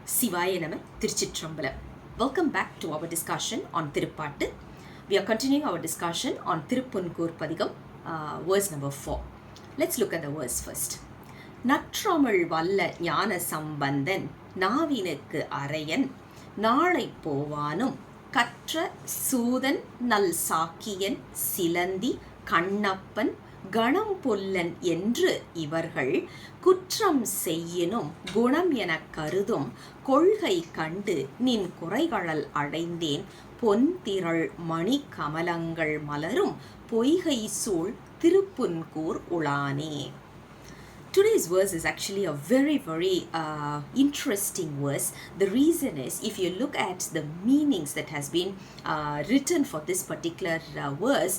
Sivaya Nama Tiruchitrambalam. Welcome back to our discussion on Thiruppaatu. We are continuing our discussion on Thirupunkoor Padigam, verse number 4. Let's look at the verse first. நற்றமிழ் வல்ல ஞான சம்பந்தன் நாவினுக்கு அரையன் நாளை போவானும் கற்ற சூதன் நல் சாக்கியன் சிலந்தி கண்ணப்பன் கணம் பொல்லன் என்று இவர்கள் குற்றம் செய்யினும் குணம் எனக் கருதும் கொள்கை கண்டு நின் குறைகளல் அடைந்தேன் பொன்திரள் மணி கமலங்கள் மலரும் பொய்கை சூழ் Thirupunkur உளானே. Today's verse is actually a very interesting verse. The reason is, if you look at the meanings that has been written for this particular verse,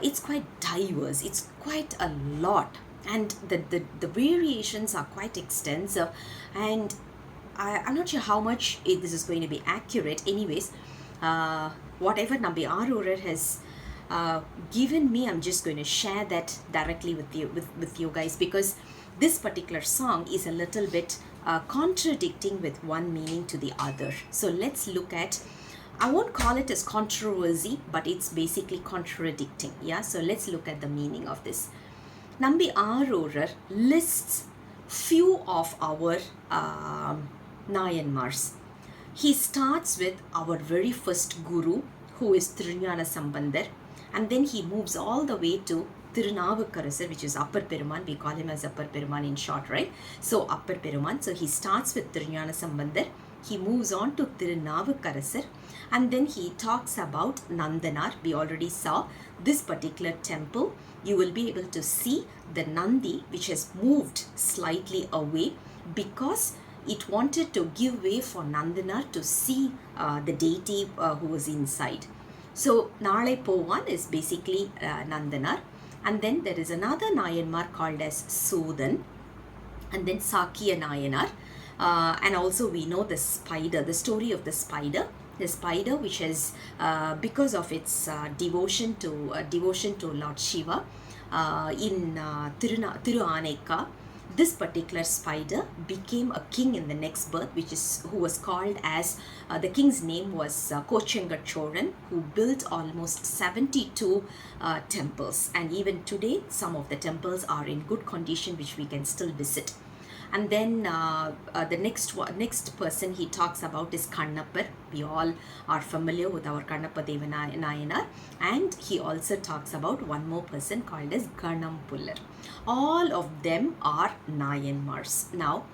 it's quite diverse. It's quite a lot, and the variations are quite extensive, and I'm not sure how much this is going to be accurate. Anyways, whatever Nambi Arorar has given me, I'm just going to share that directly with you guys, because this particular song is a little bit contradicting with one meaning to the other. So let's look at, I won't call it as controversy, but it's basically contradicting. Yeah, so let's look at the meaning of this. Nambi Arorar lists few of our Nayanmars. He starts with our very first guru, who is Thiruñana Sambandar, and then he moves all the way to Thirunavukarasar, which is Upper Peruman. We call him as Upper Peruman in short, right? So Upper Peruman. So he starts with Thiruñana Sambandar. He moves on to Thirunavukarasar, and then he talks about Nandanar. We already saw this particular temple. You will be able to see the Nandi, which has moved slightly away because it wanted to give way for Nandanar to see the deity who was inside. So Nalai Povan is basically Nandanar. And then there is another Nayanmar called as Sudan, and then Sakya Nayanar, and also we know the spider, the story of the spider which is because of its devotion to Lord Shiva in Thiruaneka. This particular spider became a king in the next birth, who was called as the king's name was Kochengar Choran, who built almost 72 temples, and even today some of the temples are in good condition, which we can still visit. And then the next person he talks about is Kannappar. We all are familiar with our Kannappa Deva Nayanar, and he also talks about one more person called as Ganam Pullar. All of them are Nayanmars. Now,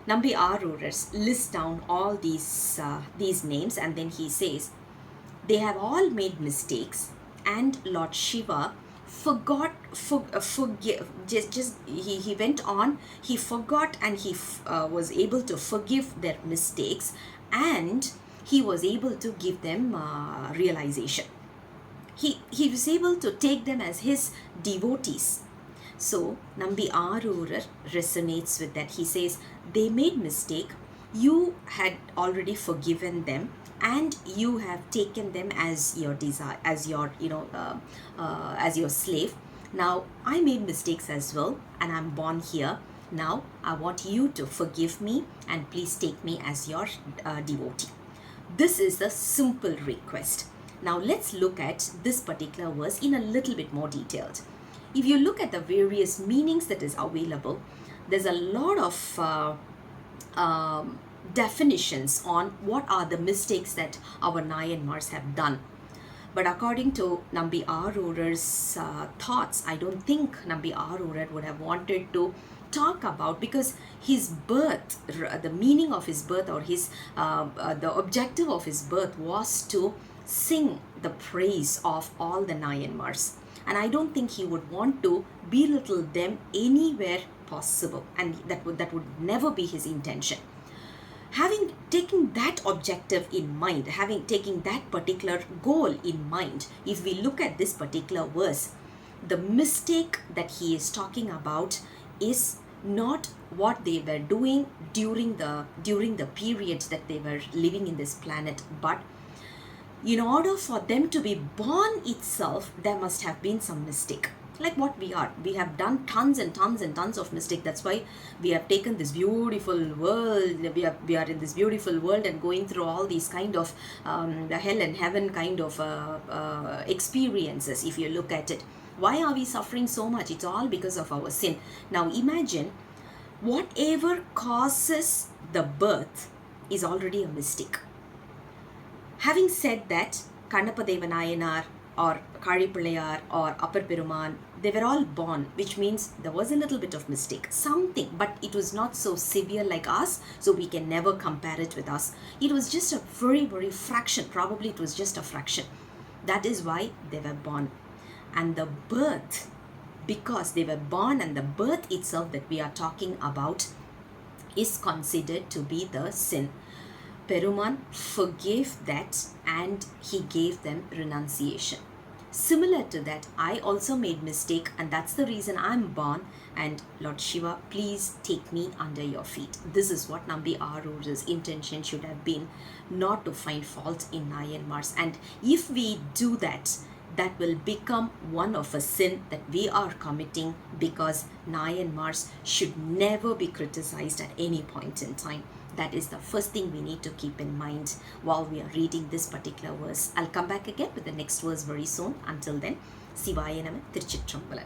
Nambi Arorars lists down all these names, and then he says they have all made mistakes, and Lord Shiva he went on, he forgot, and he was able to forgive their mistakes, and he was able to give them realization. He was able to take them as his devotees. So Nambi Arorar resonates with that. He says they made mistake, you had already forgiven them, and you have taken them as your desire, as your as your slave. Now I made mistakes as well, and I'm born here. Now I want you to forgive me, and please take me as your devotee. This is the simple request. Now let's look at this particular verse in a little bit more detailed. If you look at the various meanings that is available, there's a lot of definitions on what are the mistakes that our Nayanmars have done. But according to Nambi Arorar's thoughts, I don't think Nambi Arorar would have wanted to talk about, because his birth, the meaning of his birth, or his the objective of his birth was to sing the praise of all the Nayanmars. And I don't think he would want to belittle them anywhere possible, and that would never be his intention. Having taken that objective in mind, having taken that particular goal in mind, if we look at this particular verse, the mistake that he is talking about is not what they were doing during the period that they were living in this planet, but in order for them to be born itself, there must have been some mistake. like what we are. We have done tons and tons and tons of mistakes. That's why we have taken this beautiful world. We are in this beautiful world and going through all these kind of the hell and heaven kind of experiences. If you look at it, why are we suffering so much? It's all because of our sin. Now imagine, whatever causes the birth is already a mistake. Having said that, Kannapadeva Nayanar or Kazhipilayar or Appar Peruman, they were all born, which means there was a little bit of mistake, something, but it was not so severe like us, so we can never compare it with us. It was just a very, very fraction, probably it was just a fraction. That is why they were born. And the birth, because they were born, and the birth itself that we are talking about is considered to be the sin. Peruman forgave that and he gave them renunciation. Similar to that, I also made mistake, and that's the reason I'm born, and Lord Shiva, please take me under your feet. This is what Nambi Aru's intention should have been, not to find fault in Nayanmars. And if we do that, that will become one of a sin that we are committing, because Nayanmars should never be criticized at any point in time. That is the first thing we need to keep in mind while we are reading this particular verse. I'll come back again with the next verse very soon. Until then, Sivaya Nama, Tiruchitrambalam.